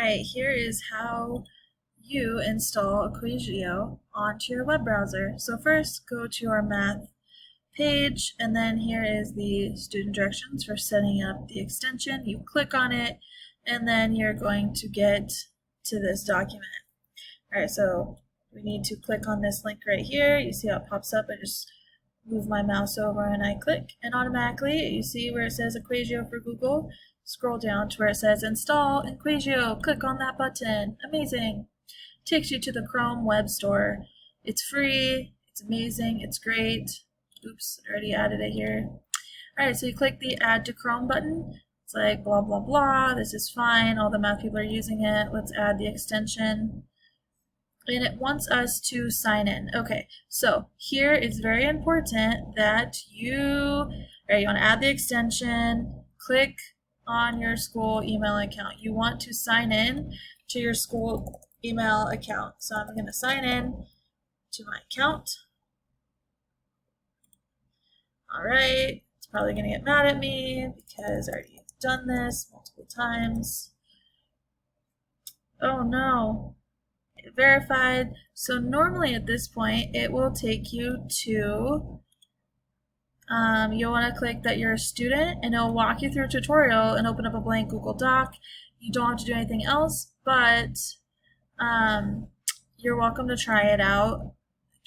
Alright, here is how you install Equatio onto your web browser. So first, go to our math page, and then here is the student directions for setting up the extension. You click on it, and then you're going to get to this document. Alright, so we need to click on this link right here. You see how it pops up. I just move my mouse over and I click, and automatically you see where it says Equatio for Google. Scroll down to where it says install Equatio. Click on that button. Amazing. Takes you to the Chrome web store. It's free. It's amazing. It's great. Oops, I already added it here. Alright, so you click the add to Chrome button. It's like blah blah blah. This is fine. All the math people are using it. Let's add the extension. And it wants us to sign in. Okay, so here it's very important that you want to add the extension, click on your school email account. You want to sign in to your school email account. So I'm going to sign in to my account. All right, it's probably going to get mad at me because I already done this multiple times. Oh no. Verified. So normally at this point it will take you to you'll want to click that you're a student, and it'll walk you through a tutorial and open up a blank Google Doc. You don't have to do anything else, but you're welcome to try it out.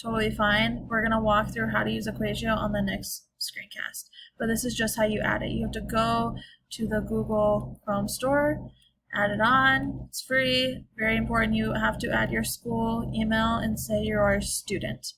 Totally fine. We're going to walk through how to use Equatio on the next screencast, but this is just how you add it. You have to go to the Google Chrome store, add it on. It's free. Very important. You have to add your school email and say you're a student.